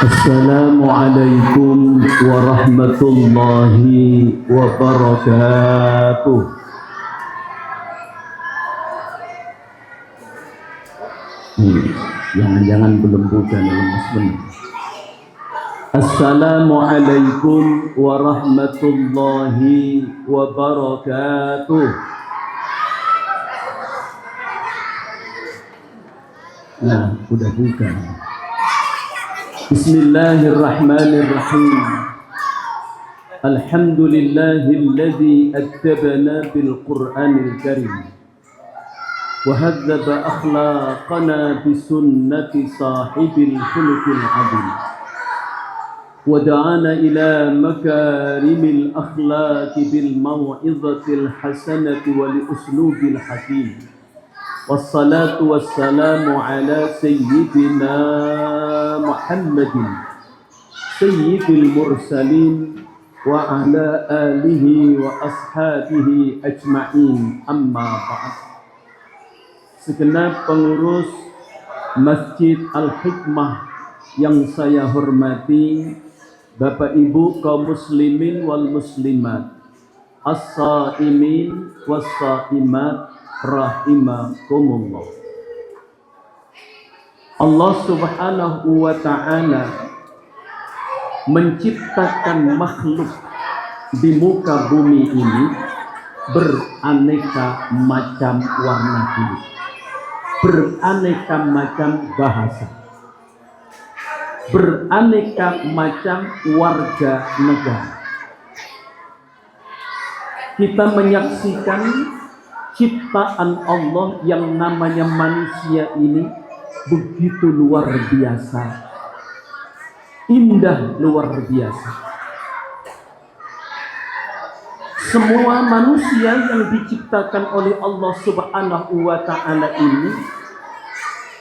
Assalamualaikum warahmatullahi wabarakatuh. Jangan-jangan belum buka lemas benar. Assalamualaikum warahmatullahi wabarakatuh. Nah, udah buka. Bismillahirrahmanirrahim. Alhamdulillahilladzi attabana bil Qur'anil Karim wa hadzaba akhlaqana bi sunnati sahibil khuluqil 'azim wa da'ana ila makarimil akhlaqi bil mau'izatil hasanati wal uslubil hakim. Wassalatu wassalamu ala sayyidina Muhammadin sayyidil mursalin wa ala alihi wa ashabihi ajma'in, amma ba'd. Segenap pengurus Masjid Al-Hikmah yang saya hormati, Bapak Ibu kaum muslimin wal muslimat, as-saimin was-saimat rahimakumullah. Allah Subhanahu wa ta'ala menciptakan makhluk di muka bumi ini beraneka macam warna kulit, beraneka macam bahasa, beraneka macam warga negara. Kita menyaksikan ciptaan Allah yang namanya manusia ini begitu luar biasa, indah luar biasa. Semua manusia yang diciptakan oleh Allah Subhanahu wa ta'ala ini,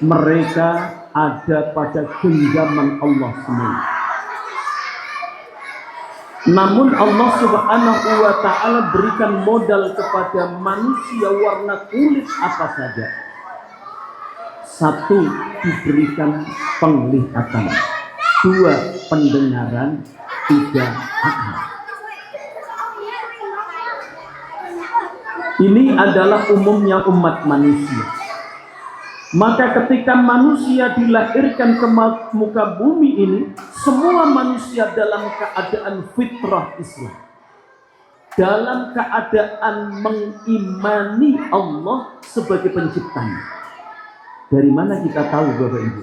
mereka ada pada genggaman Allah semua. Namun Allah Subhanahu wa ta'ala berikan modal kepada manusia warna kulit apa saja. Satu, diberikan penglihatan. Dua, pendengaran. Tiga, akal. Ini adalah umumnya umat manusia. Maka ketika manusia dilahirkan ke muka bumi ini, semua manusia dalam keadaan fitrah Islam, dalam keadaan mengimani Allah sebagai penciptanya. Dari mana kita tahu, Bapak Ibu?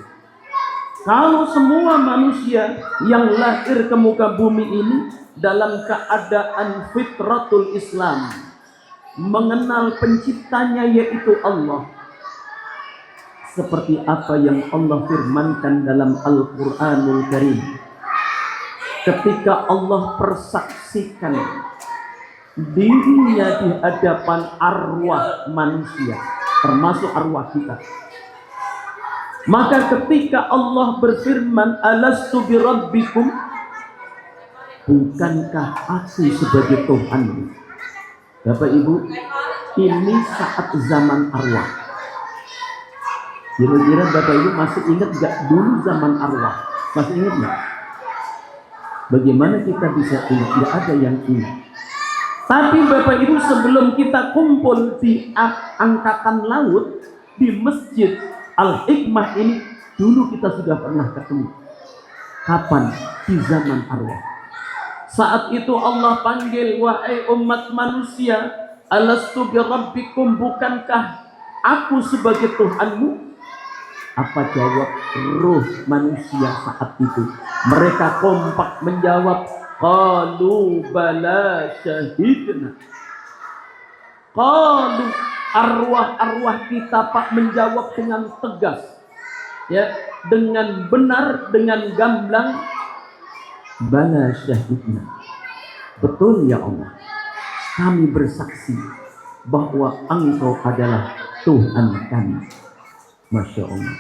Kalau semua manusia yang lahir ke muka bumi ini dalam keadaan fitratul Islam, mengenal penciptanya yaitu Allah, seperti apa yang Allah firmankan dalam Al-Quranul Karim. Ketika Allah persaksikan dirinya di hadapan arwah manusia, termasuk arwah kita, maka ketika Allah berfirman, alastu birabbikum, bukankah aku sebagai Tuhanmu? Bapak Ibu, ini saat zaman arwah. Kira-kira Bapak Ibu masih ingat gak dulu zaman arwah? Masih ingat gak? Bagaimana kita bisa ingat? Tidak ada yang ingat. Tapi Bapak Ibu, sebelum kita kumpul di angkatan laut, di Masjid Al-Hikmah ini, dulu kita sudah pernah ketemu. Kapan? Di zaman arwah. Saat itu Allah panggil, wahai umat manusia, alastu birabbikum, bukankah aku sebagai Tuhanmu? Apa jawab ruh manusia saat itu? Mereka kompak menjawab, qalu bala syahidna. Qalu, arwah-arwah kita Pak menjawab dengan tegas, ya, dengan benar, dengan gamblang, bala syahidna. Betul ya Allah, kami bersaksi bahwa Engkau adalah Tuhan kami. Masya Allah.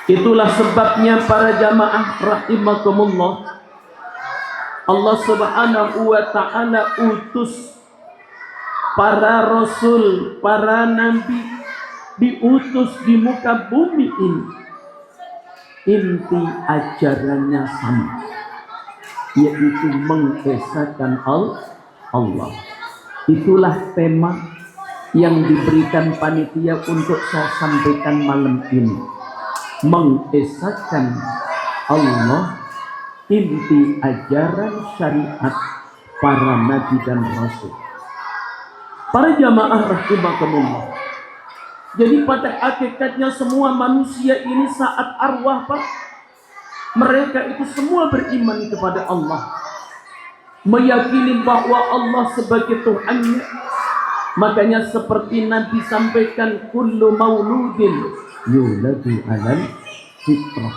Itulah sebabnya para jamaah rahimakumullah, Allah Subhanahu wa ta'ala utus para rasul, para nabi, diutus di muka bumi ini inti ajarannya sama, yaitu mengesahkan Allah. Itulah tema yang diberikan panitia untuk saya sampaikan malam ini. Mengesahkan Allah, inti ajaran syariat para nabi dan rasul. Para jamaah rahimakumullah. Jadi pada hakikatnya semua manusia ini saat arwah, Pak, mereka itu semua beriman kepada Allah, meyakini bahwa Allah sebagai Tuhannya. Makanya seperti Nabi sampaikan, kullu mauludin yuladu alal fitrah.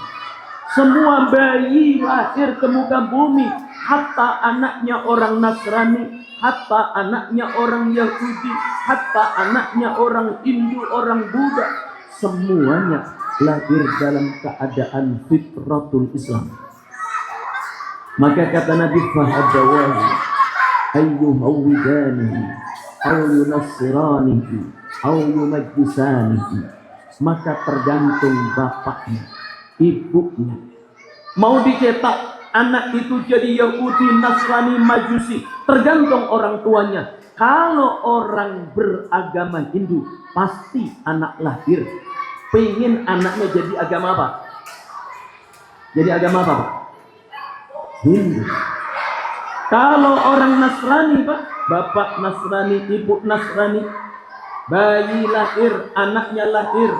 Semua bayi lahir ke muka bumi, hatta anaknya orang Nasrani, hatta anaknya orang Yahudi, hatta anaknya orang Hindu, orang Buddha, semuanya lahir dalam keadaan fitratul Islam. Maka kata Nabi, fahadawahu ayyuhawidanihi aw yunassiranihi aw yumajjisanihi. Maka tergantung bapaknya, ibunya. Mau dicetak anak itu jadi Yahudi, Nasrani, Majusi, tergantung orang tuanya. Kalau orang beragama Hindu, pasti anak lahir pengen anaknya jadi agama apa? Jadi agama apa, Pak? Hindu. Kalau orang Nasrani, Pak, bapak Nasrani, ibu Nasrani, bayi lahir, anaknya lahir,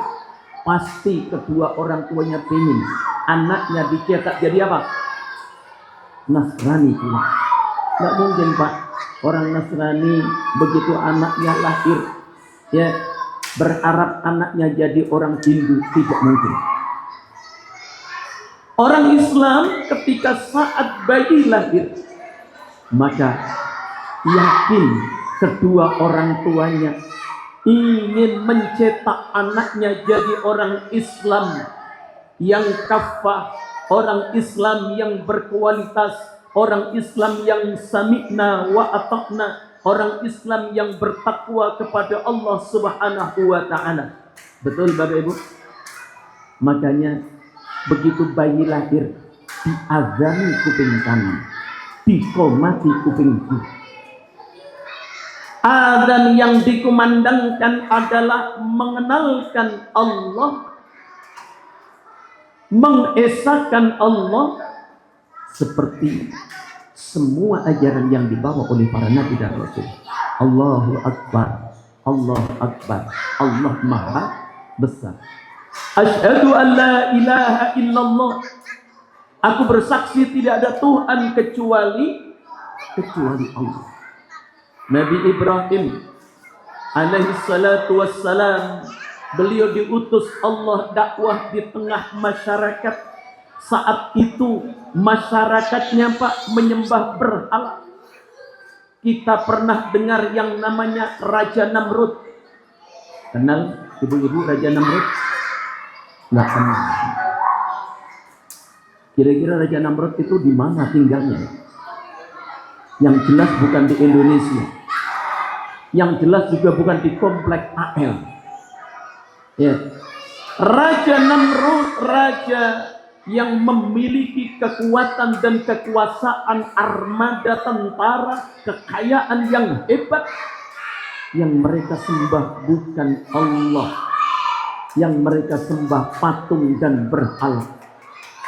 pasti kedua orang tuanya pengen anaknya dicetak jadi apa? Nasrani pula. Nggak mungkin, Pak, orang Nasrani begitu anaknya lahir, ya berharap anaknya jadi orang Hindu, tidak mungkin. Orang Islam ketika saat bayi lahir, maka yakin kedua orang tuanya ingin mencetak anaknya jadi orang Islam yang kafah, orang Islam yang berkualitas, orang Islam yang sami'na wa ata'na, orang Islam yang bertakwa kepada Allah Subhanahu wa ta'ala. Betul Bapak Ibu? Makanya begitu bayi lahir, diazani kuping kanan, dikomati kuping kiri. Adzan yang dikumandangkan adalah mengenalkan Allah, mengesahkan Allah, seperti semua ajaran yang dibawa oleh para nabi dan rasul. Allahu Akbar, Allah Akbar, Allah Maha Besar. Asyhadu an la ilaha illallah. Aku bersaksi tidak ada Tuhan kecuali Allah. Nabi Ibrahim alaihi salatu wassalam, beliau diutus Allah dakwah di tengah masyarakat. Saat itu masyarakatnya, Pak, menyembah berhala. Kita pernah dengar yang namanya Raja Namrud. Kenal ibu-ibu Raja Namrud? Nggak kenal. Kira-kira Raja Namrud itu di mana tinggalnya? Yang jelas bukan di Indonesia. Yang jelas juga bukan di komplek AL. Ya. Raja Namrud, raja yang memiliki kekuatan dan kekuasaan, armada tentara, kekayaan yang hebat. Yang mereka sembah bukan Allah, yang mereka sembah patung dan berhala.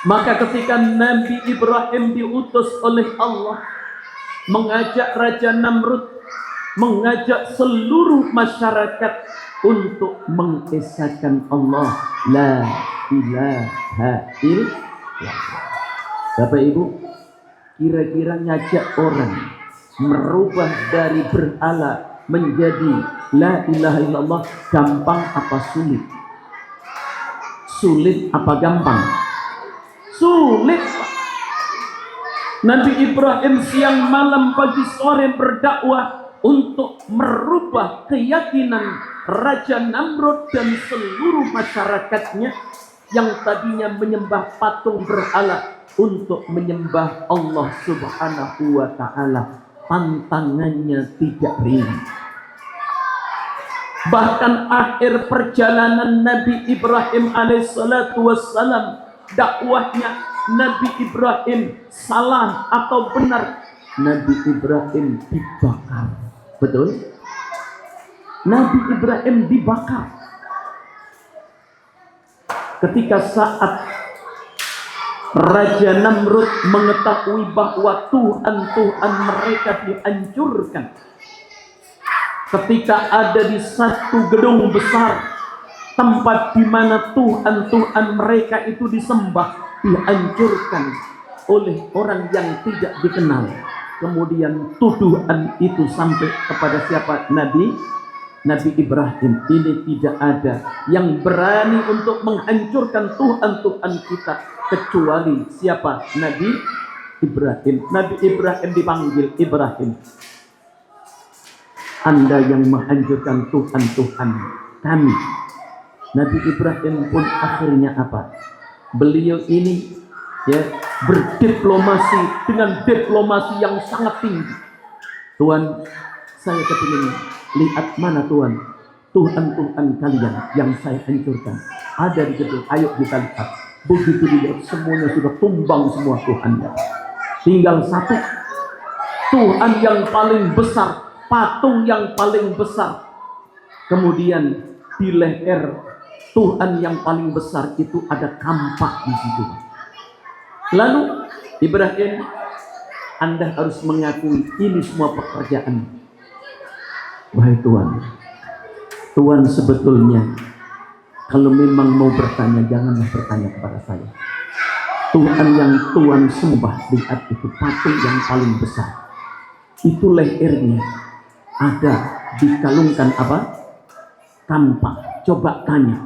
Maka ketika Nabi Ibrahim diutus oleh Allah, mengajak Raja Namrud, mengajak seluruh masyarakat untuk mengesahkan Allah, la ilaha illallah. Bapak Ibu, kira-kira ngajak orang merubah dari berhala menjadi la ilaha illallah gampang apa sulit? Sulit apa gampang? Sulit. Nabi Ibrahim siang malam pagi sore berdakwah untuk merubah keyakinan Raja Namrud dan seluruh masyarakatnya yang tadinya menyembah patung berhala untuk menyembah Allah Subhanahu wa ta'ala. Tantangannya tidak ringan. Bahkan akhir perjalanan Nabi Ibrahim alaihissalatu wassalam dakwahnya Nabi Ibrahim salah atau benar? Nabi Ibrahim dibakar. Betul? Nabi Ibrahim dibakar. Ketika saat Raja Namrud mengetahui bahwa Tuhan mereka dihancurkan, ketika ada di satu gedung besar, tempat di mana Tuhan mereka itu disembah, dihancurkan oleh orang yang tidak dikenal. Kemudian tuduhan itu sampai kepada siapa? Nabi Ibrahim. Ini tidak ada yang berani untuk menghancurkan Tuhan kita kecuali siapa? Nabi Ibrahim. Nabi Ibrahim dipanggil, Ibrahim, Anda yang menghancurkan Tuhan kami. Nabi Ibrahim pun akhirnya apa? Beliau ini berdiplomasi dengan diplomasi yang sangat tinggi. Tuhan, saya kepingin lihat mana Tuhan kalian yang saya hancurkan. Ada di situ, ayo kita lihat. Begitu dilihat, semuanya sudah tumbang semua Tuhannya. Tinggal satu, Tuhan yang paling besar, patung yang paling besar. Kemudian di leher Tuhan yang paling besar itu ada kampak di situ. Lalu Ibrahim, Anda harus mengakui ini semua pekerjaan. Wahai Tuhan sebetulnya kalau memang mau bertanya, janganlah bertanya kepada saya. Tuhan yang Tuhan sembah, lihat itu patung yang paling besar. Itu lehernya ada dikalungkan apa? Kampak. Coba tanya.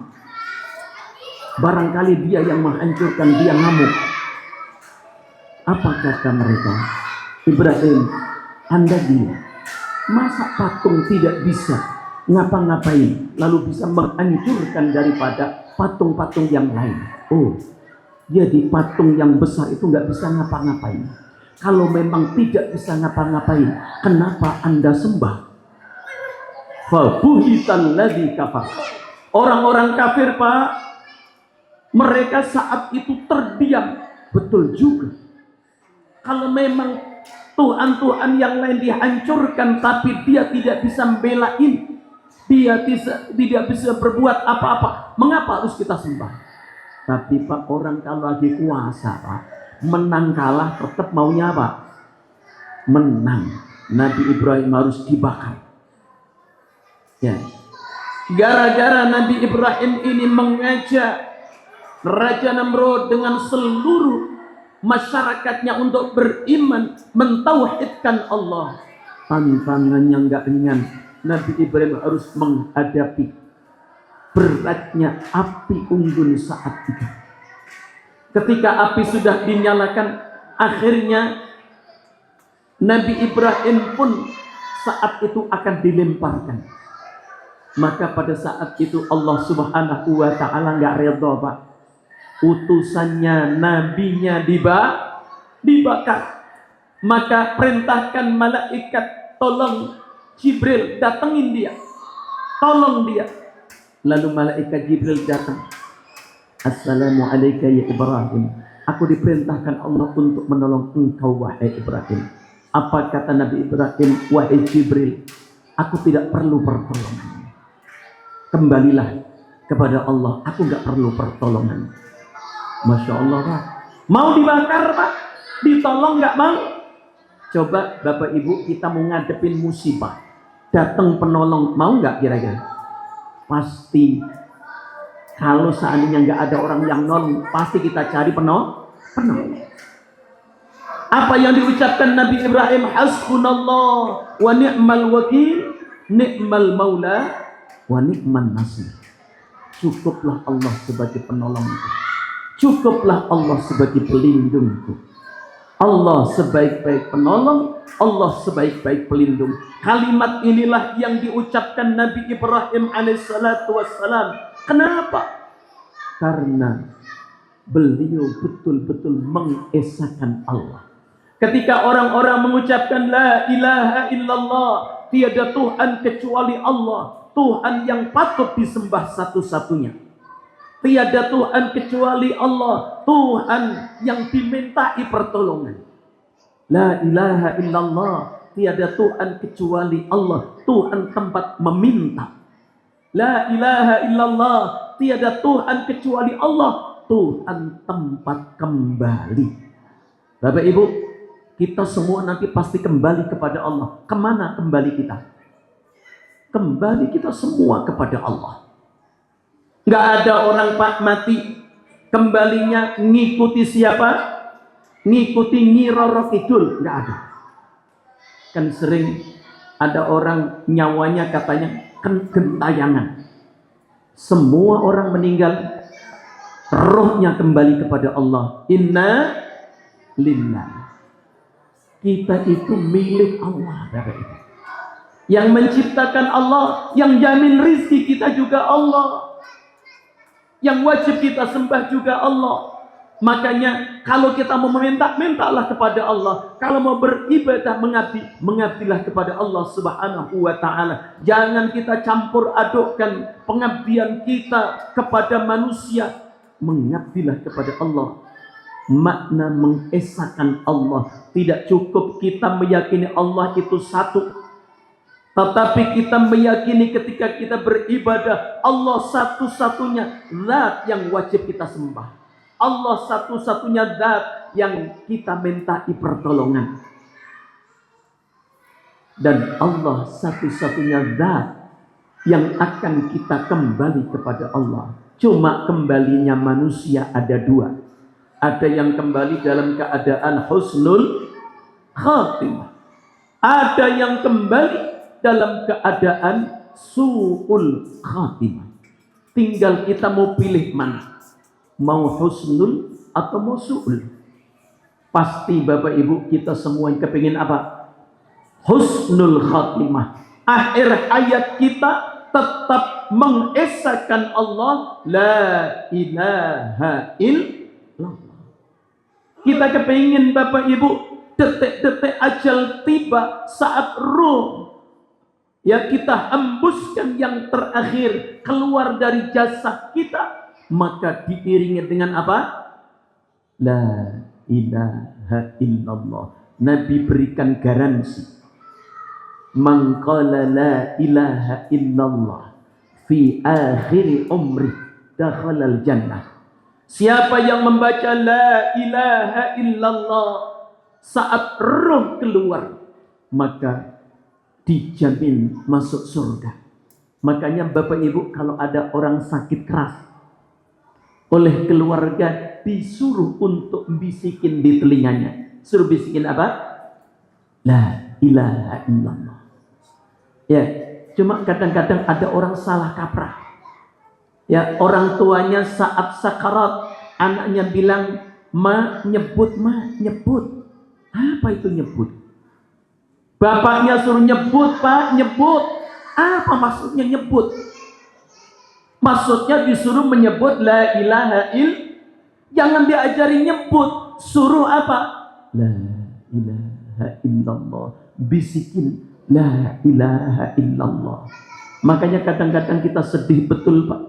Barangkali dia yang menghancurkan, dia ngamuk. Apa kata mereka? Ibrahim, Anda dia. Masa patung tidak bisa ngapa-ngapain, lalu bisa menghancurkan daripada patung-patung yang lain? Oh, jadi patung yang besar itu nggak bisa ngapa-ngapain. Kalau memang tidak bisa ngapa-ngapain, kenapa Anda sembah? Fabuhitan ladzi kafar. Orang-orang kafir, Pak, mereka saat itu terdiam. Betul juga. Kalau memang Tuhan yang lain dihancurkan, tapi dia tidak bisa membelain, dia tidak bisa berbuat apa-apa, mengapa harus kita sembah? Tapi Pak, orang kalau lagi kuasa, Pak, menang kalah tetap maunya apa? Menang. Nabi Ibrahim harus dibakar. Ya. Gara-gara Nabi Ibrahim ini mengajak Raja Namrud dengan seluruh masyarakatnya untuk beriman, mentauhidkan Allah. Tantangannya enggak ringan. Nabi Ibrahim harus menghadapi beratnya api unggun saat itu. Ketika api sudah dinyalakan, akhirnya Nabi Ibrahim pun saat itu akan dilemparkan. Maka pada saat itu Allah Subhanahu wa ta'ala enggak redha, Pak. Utusannya, nabinya dibakar. Maka perintahkan malaikat, tolong Jibril, datengin dia, tolong dia. Lalu malaikat Jibril datang. Assalamualaikum ya Ibrahim, aku diperintahkan Allah untuk menolong engkau wahai Ibrahim. Apa kata Nabi Ibrahim? Wahai Jibril, aku tidak perlu pertolongan, kembalilah kepada Allah, aku gak perlu pertolongan. Masya Allah, Pak. Mau dibakar, Pak, ditolong gak mau. Coba Bapak Ibu, kita mau ngadepin musibah, datang penolong, mau gak kira-kira? Pasti. Kalau seandainya nggak ada orang yang nolong, pasti kita cari penolong. Apa yang diucapkan Nabi Ibrahim? Hasbunallah wa ni'mal wakil, ni'mal maula wa ni'man nasir. Cukuplah Allah sebagai penolongku, cukuplah Allah sebagai pelindungku. Allah sebaik-baik penolong, Allah sebaik-baik pelindung. Kalimat inilah yang diucapkan Nabi Ibrahim alaihissalatu wassalam. Kenapa? Karena beliau betul-betul mengesahkan Allah. Ketika orang-orang mengucapkan la ilaha illallah, tiada Tuhan kecuali Allah, Tuhan yang patut disembah satu-satunya. tiada Tuhan kecuali Allah, Tuhan yang dimintai pertolongan. La ilaha illallah, tiada Tuhan kecuali Allah, Tuhan tempat meminta. La ilaha illallah, tiada Tuhan kecuali Allah, Tuhan tempat kembali. Bapak Ibu, kita semua nanti pasti kembali kepada Allah. Kemana kembali kita? Kembali kita semua kepada Allah. Nggak ada orang Pak mati kembalinya ngikuti siapa? Ngikuti Nyi Roro Kidul. Nggak ada. Kan sering ada orang nyawanya katanya gentayangan. Semua orang meninggal, rohnya kembali kepada Allah. Inna lillah. Kita itu milik Allah, Bapak Ibu. Yang menciptakan Allah, yang jamin rizki kita juga Allah. Yang wajib kita sembah juga Allah. Makanya kalau kita mau meminta, mintalah kepada Allah. Kalau mau beribadah, mengabdi, mengabdilah kepada Allah Subhanahu wa ta'ala. Jangan kita campur adukkan pengabdian kita kepada manusia. Mengabdilah kepada Allah. Makna mengesahkan Allah. Tidak cukup kita meyakini Allah itu satu, tetapi kita meyakini ketika kita beribadah, Allah satu-satunya zat yang wajib kita sembah. Allah satu-satunya zat yang kita mintai pertolongan. Dan Allah satu-satunya zat yang akan kita kembali kepada Allah. Cuma kembalinya manusia ada dua. Ada yang kembali dalam keadaan husnul khatimah. Ada yang kembali dalam keadaan su'ul khatimah. Tinggal kita mau pilih mana, mau husnul atau mau su'ul. Pasti Bapak Ibu kita semua yang kepingin apa? Husnul khatimah. Akhir hayat kita tetap mengesahkan Allah, la ilaha illallah. Kita kepingin Bapak Ibu detik-detik ajal tiba, saat ruh ya kita hembuskan yang terakhir keluar dari jasad kita, maka diiringi dengan apa? La ilaha illallah. Nabi berikan garansi. Man qala la ilaha illallah fi akhir umri dakhalal jannah. Siapa yang membaca la ilaha illallah saat ruh keluar, maka dijamin masuk surga. Makanya Bapak Ibu kalau ada orang sakit keras, oleh keluarga disuruh untuk bisikin di telinganya. Suruh bisikin apa? La ilaha illallah. Ya, cuma kadang-kadang ada orang salah kaprah. Ya, orang tuanya saat sakarat, anaknya bilang, ma, nyebut. Apa itu nyebut? Bapaknya suruh nyebut, Pak, nyebut. Apa maksudnya nyebut? Maksudnya disuruh menyebut la ilaha il. Jangan diajari nyebut. Suruh apa? La ilaha illallah. Bisikin la ilaha illallah. Makanya kadang-kadang kita sedih betul, Pak,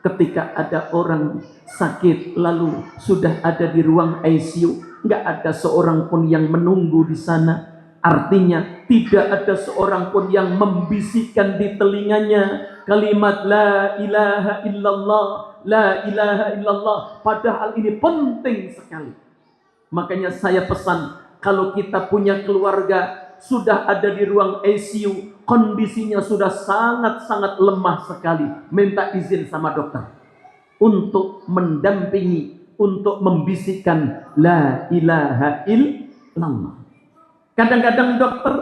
ketika ada orang sakit lalu sudah ada di ruang ICU, nggak ada seorang pun yang menunggu di sana. Artinya tidak ada seorang pun yang membisikkan di telinganya kalimat la ilaha illallah, la ilaha illallah. Padahal ini penting sekali. Makanya saya pesan, kalau kita punya keluarga sudah ada di ruang ICU, kondisinya sudah sangat-sangat lemah sekali, minta izin sama dokter untuk mendampingi, untuk membisikkan la ilaha illallah. Kadang-kadang dokter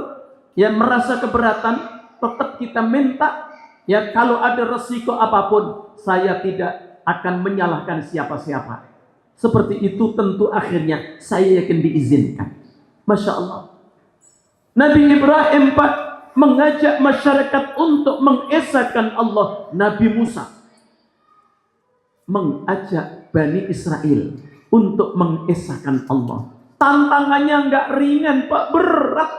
yang merasa keberatan, tetap kita minta, ya kalau ada resiko apapun, saya tidak akan menyalahkan siapa-siapa. Seperti itu tentu akhirnya saya yakin diizinkan. Masya Allah. Nabi Ibrahim Pak mengajak masyarakat untuk mengesahkan Allah. Nabi Musa mengajak Bani Israel untuk mengesahkan Allah. Tantangannya nggak ringan, Pak, berat.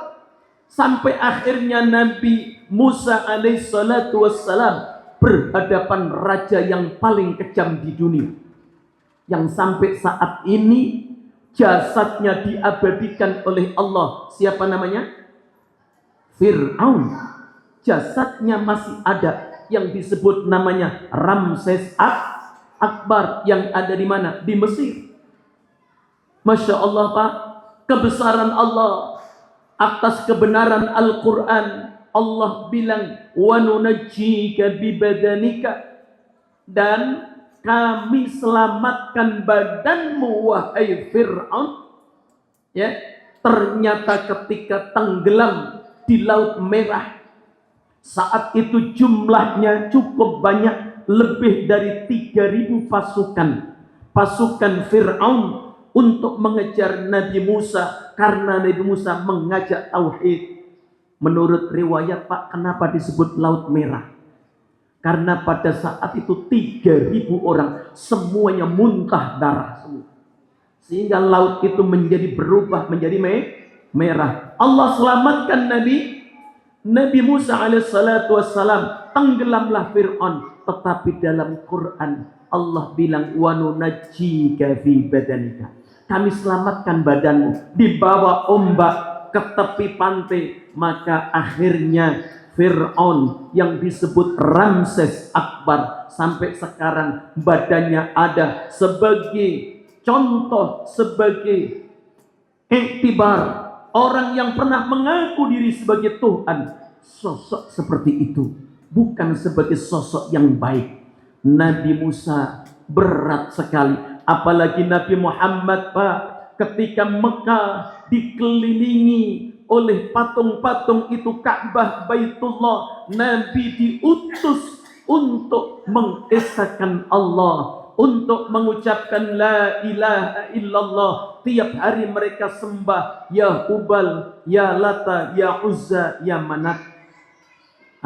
Sampai akhirnya Nabi Musa alaihissalatu wassalam berhadapan raja yang paling kejam di dunia, yang sampai saat ini jasadnya diabadikan oleh Allah. Siapa namanya? Fir'aun. Jasadnya masih ada, yang disebut namanya Ramses Akbar, yang ada di mana? Di Mesir. Masya Allah Pak, kebesaran Allah atas kebenaran Al-Quran. Allah bilang, wa nunajjika bibadanika, dan kami selamatkan badanmu wahai Fir'aun. Ya, ternyata ketika tenggelam di Laut Merah, saat itu jumlahnya cukup banyak, lebih dari 3.000 pasukan Fir'aun untuk mengejar Nabi Musa, karena Nabi Musa mengajak tauhid. Menurut riwayat Pak, kenapa disebut Laut Merah? Karena pada saat itu 3.000 orang semuanya muntah darah semua, sehingga laut itu menjadi berubah menjadi merah. Allah selamatkan Nabi Musa alaihissalatu wassalam, tenggelamlah Fir'aun. Tetapi dalam Quran Allah bilang, wa nunajjika fi badanika, kami selamatkan badanmu. Dibawa ombak ke tepi pantai, maka akhirnya Fir'aun yang disebut Ramses Akbar sampai sekarang badannya ada sebagai contoh, sebagai iktibar orang yang pernah mengaku diri sebagai Tuhan. Sosok seperti itu bukan sebagai sosok yang baik. Nabi Musa berat sekali, apalagi Nabi Muhammad Pak, ketika Mekah dikelilingi oleh patung-patung itu, Ka'bah, Baitullah, Nabi diutus untuk mengesahkan Allah, untuk mengucapkan la ilaha illallah. Tiap hari mereka sembah ya Hubal, ya Lata, ya Uzza, ya Manat.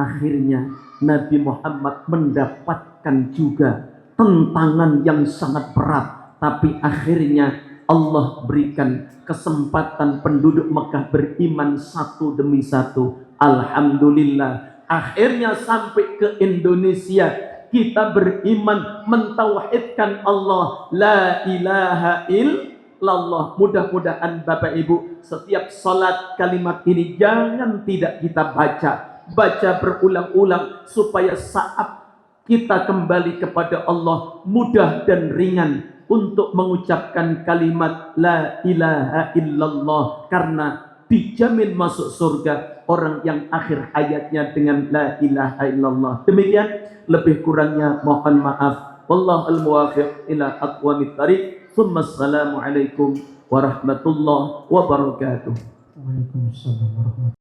Akhirnya Nabi Muhammad mendapatkan juga tentangan yang sangat berat, tapi akhirnya Allah berikan kesempatan penduduk Mekah beriman satu demi satu. Alhamdulillah, akhirnya sampai ke Indonesia kita beriman, mentauhidkan Allah, la ilaha illallah. Mudah-mudahan Bapak Ibu setiap salat kalimat ini jangan tidak kita baca berulang-ulang, supaya saat kita kembali kepada Allah mudah dan ringan untuk mengucapkan kalimat la ilaha illallah, karena dijamin masuk surga orang yang akhir hayatnya dengan la ilaha illallah. Demikian, lebih kurangnya mohon maaf. Wallahul muwaffiq ila aqwamit thariq. Assalamualaikum warahmatullahi wabarakatuh. Waalaikumsalam warahmatullahi wabarakatuh.